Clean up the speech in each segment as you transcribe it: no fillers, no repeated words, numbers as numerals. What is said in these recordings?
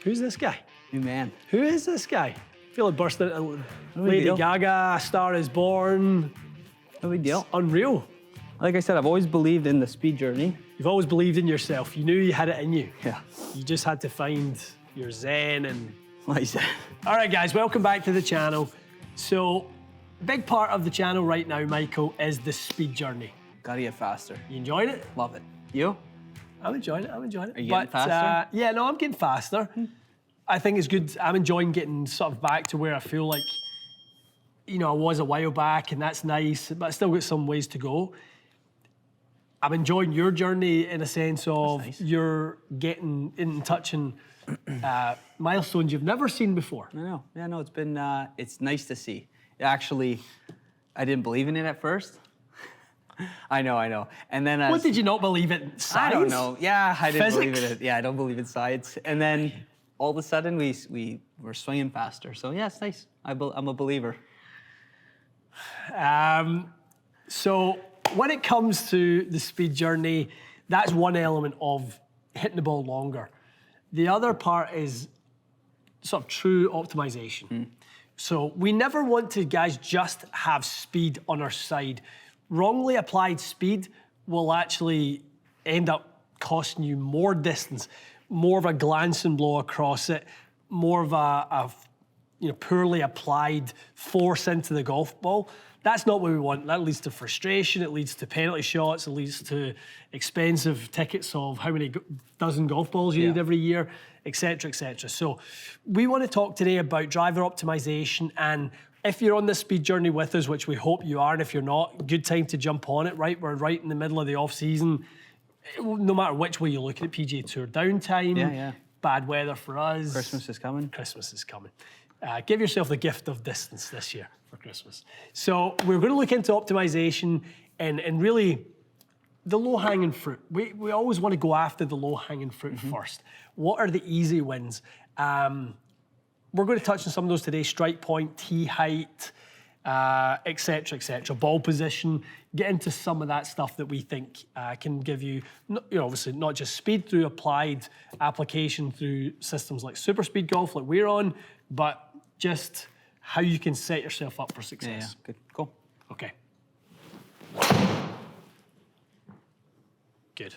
Who's this guy? New man. Who is this guy? I feel like burst into big Lady deal. Gaga, A Star Is Born. No big deal. It's unreal. Like I said, I've always believed in the speed journey. You've always believed in yourself. You knew you had it in you. Yeah. You just had to find your zen and... Like I said. All right, guys, welcome back to the channel. So, big part of the channel right now, Michael, is the speed journey. Gotta get faster. You enjoying it? Love it. You? I'm enjoying it, I'm enjoying it. Are you getting faster? Yeah, no, I'm getting faster. I think it's good. I'm enjoying getting sort of back to where I feel like, you know, I was a while back, and that's nice, but I still got some ways to go. I'm enjoying your journey in a sense of nice. you're getting in touch and milestones you've never seen before. I know. Yeah, no, it's been, it's nice to see. Actually, I didn't believe in it at first. I know. And then What did you not believe in? Science? I don't know. Yeah, I didn't Physics? believe in it. Yeah, I don't believe in science. And then all of a sudden we were swinging faster. So yeah, it's nice. I'm a believer. So when it comes to the speed journey, that's one element of hitting the ball longer. The other part is sort of true optimization. So we never want to, guys, just have speed on our side. Wrongly applied speed will actually end up costing you more distance, more of a glancing blow across it, more of a poorly applied force into the golf ball. That's not what we want. That leads to frustration, it leads to penalty shots, it leads to expensive tickets of how many dozen golf balls you need every year, etc., etc. So we want to talk today about driver optimization, and if you're on this speed journey with us, which we hope you are, and if you're not, good time to jump on it, right? We're right in the middle of the off-season. No matter which way you look at it, PGA Tour downtime, bad weather for us. Christmas is coming. Christmas is coming. Give yourself the gift of distance this year for Christmas. So we're going to look into optimization and really the low-hanging fruit. We always want to go after the low-hanging fruit first. What are the easy wins? We're going to touch on some of those today: strike point, tee height, etc., etc. Ball position. Get into some of that stuff that we think can give you, obviously not just speed through applied application through systems like super speed golf like we're on, but just how you can set yourself up for success. Yeah, good, cool. Okay. Good.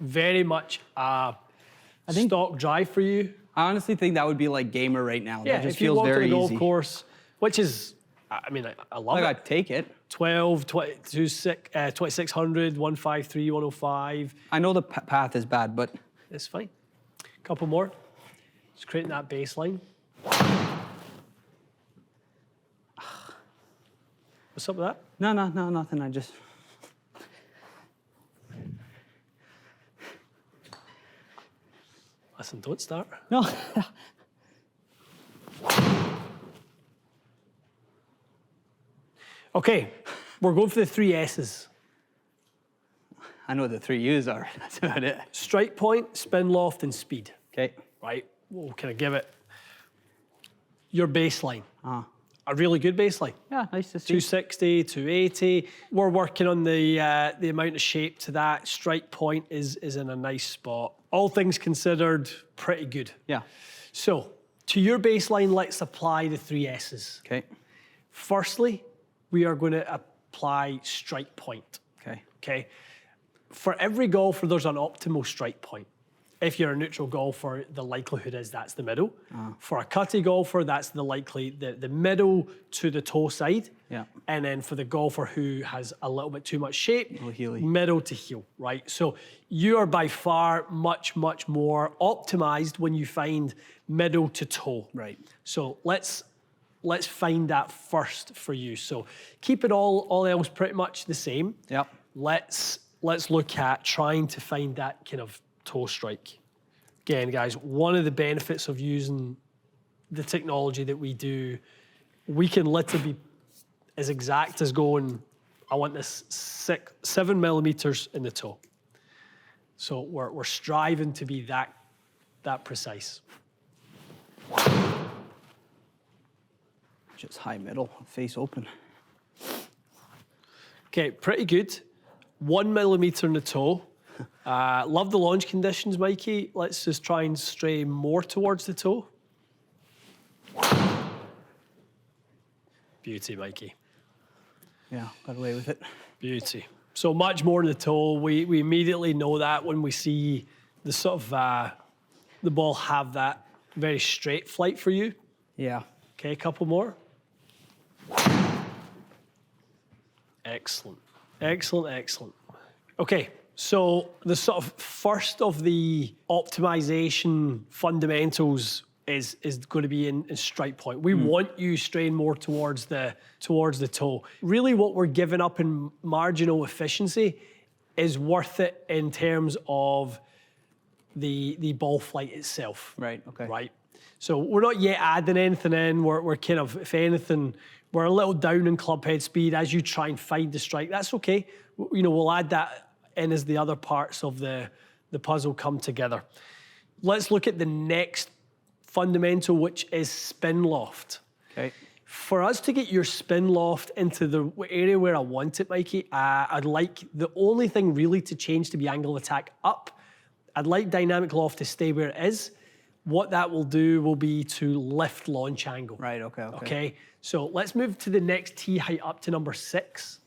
Very much stock drive for you. I honestly think that would be like gamer right now. Yeah, that just if you feels walk to very the golf easy. course, which is, I love Like it. I'd take it. 12, 2600, 153, 105. I know the path is bad, but It's fine. Couple more. Just creating that baseline. What's up with that? no, nothing. I just. Listen, don't start. No. Okay, we're going for the 3 S's. I know what the 3 U's are. That's about it. Strike point, spin, loft, and speed. Okay. Right? We'll kind of give it your baseline. A really good baseline. Yeah, nice to see. 260, 280. We're working on the amount of shape to that. Strike point is in a nice spot. All things considered, pretty good. Yeah. So, to your baseline, let's apply the 3 S's. Okay. Firstly, we are going to apply strike point. Okay. For every golfer, there's an optimal strike point. If you're a neutral golfer, the likelihood is that's the middle. For a cutty golfer, that's the middle to the toe side. Yeah. And then for the golfer who has a little bit too much shape, heely. middle to heel, right? So you are by far much, much more optimized when you find middle to toe. Right. So let's find that first for you. So keep it all else pretty much the same. Yep. Let's look at trying to find that kind of toe strike. Again, guys, one of the benefits of using the technology that we do, we can literally be as exact as going, I want this 7 millimeters in the toe. So we're striving to be that precise. Just high middle, face open. Okay, pretty good. 1 millimeter in the toe. Love the launch conditions, Mikey. Let's just try and stray more towards the toe. Beauty, Mikey. Yeah, got away with it. Beauty. So much more in the toe. We immediately know that when we see the sort of the ball have that very straight flight for you. Yeah. Okay, a couple more. Excellent. Excellent, excellent. Okay, so the sort of first of the optimization fundamentals is going to be in strike point. We want you straying more towards the toe. Really what we're giving up in marginal efficiency is worth it in terms of the ball flight itself. Right, okay. Right. So we're not yet adding anything in. We're kind of, if anything, we're a little down in club head speed as you try and find the strike. That's okay. You know, we'll add that in as the other parts of the puzzle come together. Let's look at the next fundamental, which is spin loft. Okay. For us to get your spin loft into the area where I want it, Mikey, I'd like the only thing really to change to be angle of attack up. I'd like dynamic loft to stay where it is. What that will do will be to lift launch angle. Right, okay. Okay, so let's move to the next tee height up to number 6.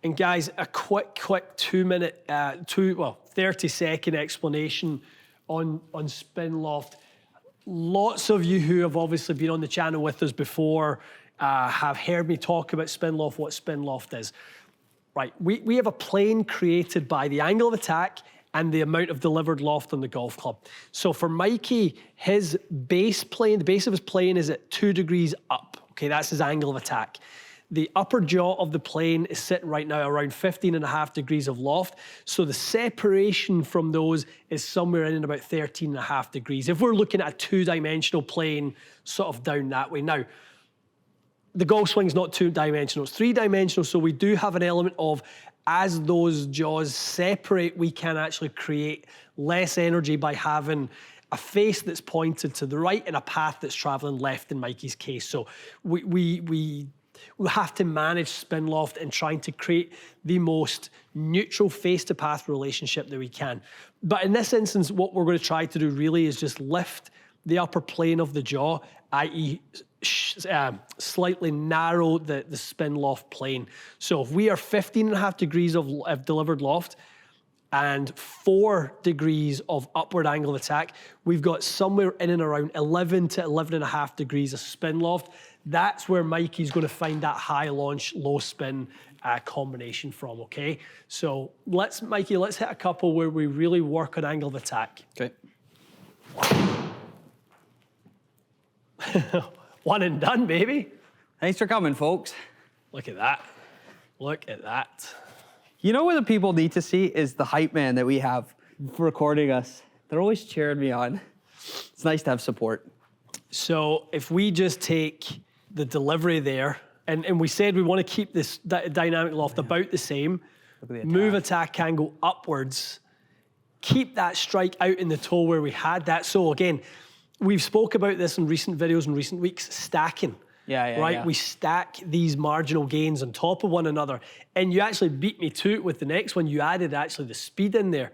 And guys, a quick 30-second explanation on spin loft. Lots of you who have obviously been on the channel with us before have heard me talk about spin loft, what spin loft is. Right, we have a plane created by the angle of attack and the amount of delivered loft on the golf club. So for Mikey, his base plane, the base of his plane is at 2 degrees up. Okay, that's his angle of attack. The upper jaw of the plane is sitting right now around 15.5 degrees of loft. So the separation from those is somewhere in about 13.5 degrees. If we're looking at a 2-dimensional plane sort of down that way. Now, the golf swing's not 2-dimensional, it's 3-dimensional, so we do have an element of as those jaws separate, we can actually create less energy by having a face that's pointed to the right and a path that's traveling left in Mikey's case. So we have to manage spin loft and trying to create the most neutral face-to-path relationship that we can. But in this instance, what we're going to try to do really is just lift the upper plane of the jaw, i.e. Slightly narrow the spin loft plane. So if we are 15.5 degrees of delivered loft and 4 degrees of upward angle of attack, we've got somewhere in and around 11 to 11.5 degrees of spin loft. That's where Mikey's going to find that high launch, low spin combination from, okay? So Mikey, let's hit a couple where we really work on angle of attack. Okay. One and done, baby. Thanks for coming, folks. Look at that. Look at that. You know what the people need to see is the hype man that we have for recording us. They're always cheering me on. It's nice to have support. So if we just take the delivery there, and we said we want to keep this dynamic loft about the same, move attack angle upwards, keep that strike out in the toe where we had that. So again, we've spoke about this in recent videos in recent weeks, stacking. Yeah. We stack these marginal gains on top of one another. And you actually beat me to it with the next one. You added actually the speed in there.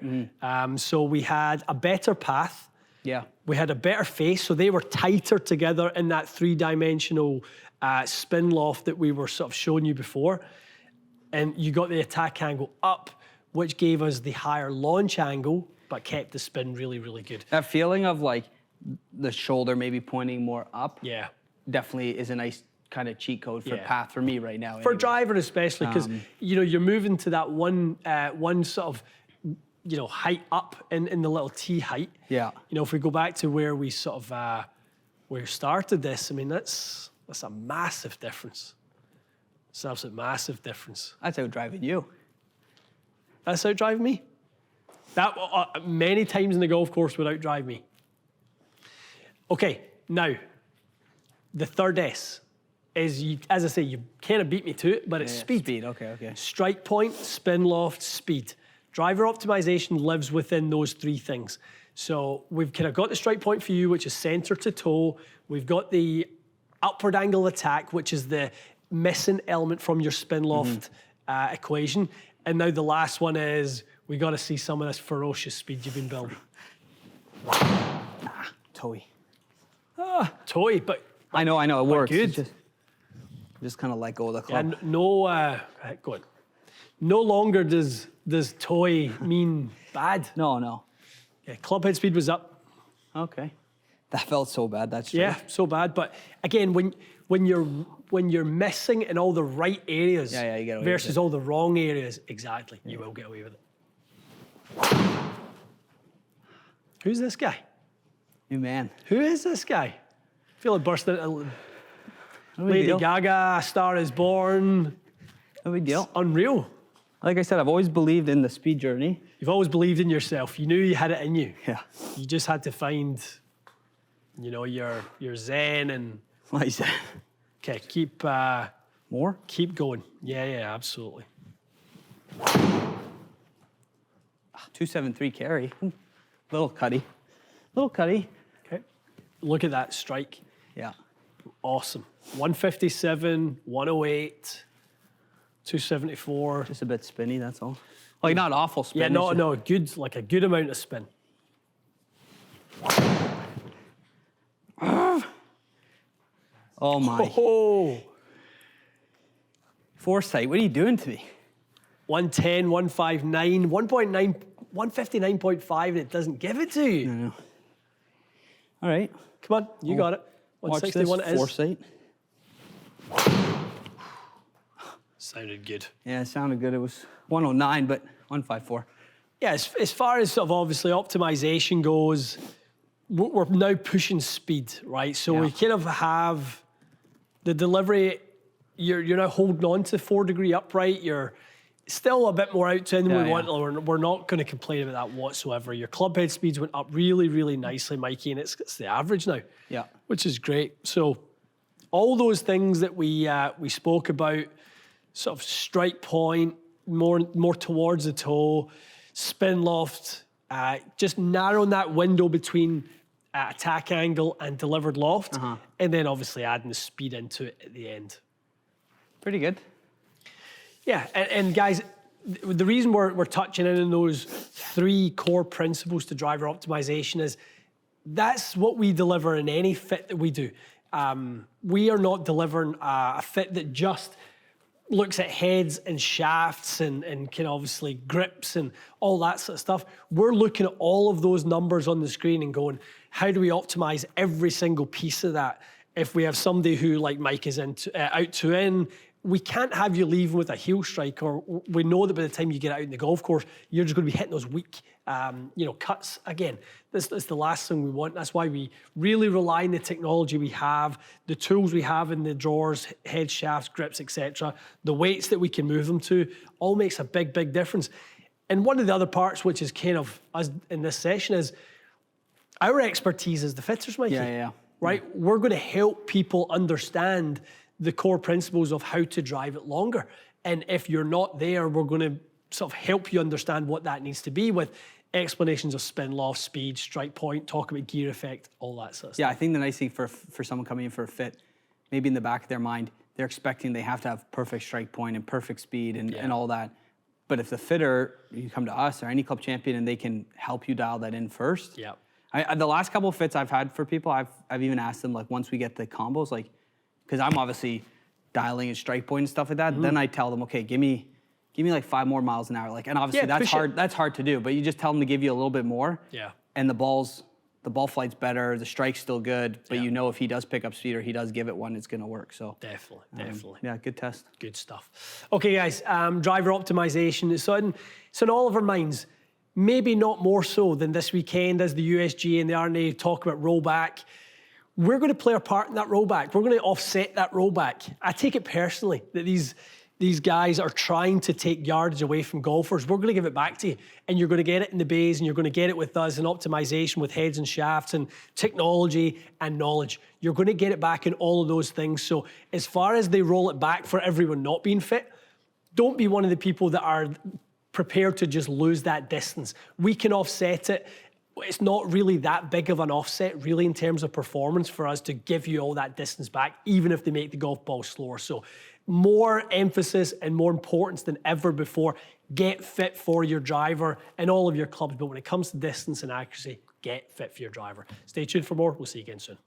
So we had a better path. Yeah. We had a better face. So they were tighter together in that 3-dimensional spin loft that we were sort of showing you before. And you got the attack angle up, which gave us the higher launch angle, but kept the spin really, really good. That feeling of like the shoulder maybe pointing more up. Yeah. Definitely is a nice kind of cheat code for path for me right now. For driver especially, because you're moving to that one sort of height up in the little tee height. Yeah. If we go back to where we sort of where we started this, I mean that's a massive difference. It's an absolute massive difference. That's out driving you. That's out driving me. That many times in the golf course would out drive me. Okay, now. The third S is, as I say, you kind of beat me to it, but it's speed. Speed, okay. Strike point, spin loft, speed. Driver optimization lives within those 3 things. So we've kind of got the strike point for you, which is center to toe. We've got the upward angle of attack, which is the missing element from your spin loft equation. And now the last one is We got to see some of this ferocious speed you've been building. Toey. Toy, but I know, it works. good. It's just kind of let go of the club. and no, go on. No longer does toy mean bad. No. Yeah, club head speed was up. Okay. That felt so bad, that's true. Yeah, so bad. But again, when you're missing in all the right areas you get away with versus it. all the wrong areas, exactly, you will get away with it. Who's this guy? New man. Who is this guy? I feel like bursting into No big Lady deal. Gaga, A Star Is Born. No big deal. Unreal. Like I said, I've always believed in the speed journey. You've always believed in yourself. You knew you had it in you. Yeah. You just had to find, your zen and Like you said. okay, keep More? keep going. Yeah, absolutely. 273 carry. Little cutty. Okay. Look at that strike. Yeah. Awesome. 157, 108, 274. Just a bit spinny, that's all. Like, not awful spin. Yeah, it's no, just- a good amount of spin. Oh my. Oh, Foresight, what are you doing to me? 110, 159, 1.9, 159.5, and it doesn't give it to you. I know. All right. Come on, you got it. Watch this. 161 it is. Foresight. Sounded good. Yeah, it sounded good. It was 109, but 154. Yeah, as far as sort of obviously optimization goes, we're now pushing speed, right? So we Yeah. kind of have the delivery, you're now holding on to 4-degree upright. You're still a bit more out to in than we Yeah, want. We're not going to complain about that whatsoever. Your club head speeds went up really, really nicely, Mikey, and it's the average now. Yeah. Which is great. So all those things that we spoke about, sort of strike point, more towards the toe, spin loft, just narrowing that window between attack angle and delivered loft, and then obviously adding the speed into it at the end. Pretty good. Yeah, and guys, the reason we're touching in on those 3 core principles to driver optimization is that's what we deliver in any fit that we do. We are not delivering a fit that just looks at heads and shafts and can obviously grips and all that sort of stuff. We're looking at all of those numbers on the screen and going, how do we optimize every single piece of that? If we have somebody who, like Mike, is out to in, we can't have you leaving with a heel strike, or we know that by the time you get out in the golf course, you're just going to be hitting those weak, cuts again. That's the last thing we want. That's why we really rely on the technology we have, the tools we have in the drawers, head shafts, grips, etc. The weights that we can move them to all makes a big, big difference. And one of the other parts, which is kind of us in this session, is our expertise as the fitters, Mikey. Yeah. Right? We're going to help people understand the core principles of how to drive it longer. And if you're not there, we're going to sort of help you understand what that needs to be with explanations of spin loft, speed, strike point, talk about gear effect, all that sort of stuff. Yeah, I think the nice thing for someone coming in for a fit, maybe in the back of their mind, they're expecting they have to have perfect strike point and perfect speed and all that. But if the fitter, you come to us or any club champion and they can help you dial that in first. Yeah. The last couple of fits I've had for people, I've even asked them, like, once we get the combos, like, because I'm obviously dialing in strike point and stuff like that, then I tell them, okay, give me like 5 more miles an hour. Like, and obviously that's hard. That's hard to do, but you just tell them to give you a little bit more. Yeah. And the ball flight's better, the strike's still good, but you know if he does pick up speed or he does give it one, it's gonna work. So Definitely. yeah, good test. Good stuff. Okay, guys, driver optimization is it's in all of our minds. Maybe not more so than this weekend as the USG and the RNA talk about rollback. We're going to play our part in that rollback. We're going to offset that rollback. I take it personally that these guys are trying to take yardage away from golfers. We're going to give it back to you, and you're going to get it in the bays, and you're going to get it with us in optimization with heads and shafts and technology and knowledge. You're going to get it back in all of those things. So as far as they roll it back for everyone not being fit, don't be one of the people that are prepared to just lose that distance. We can offset it. it's not really that big of an offset, really, in terms of performance for us to give you all that distance back, even if they make the golf ball slower. So more emphasis and more importance than ever before. Get fit for your driver and all of your clubs. But when it comes to distance and accuracy, get fit for your driver. Stay tuned for more. We'll see you again soon.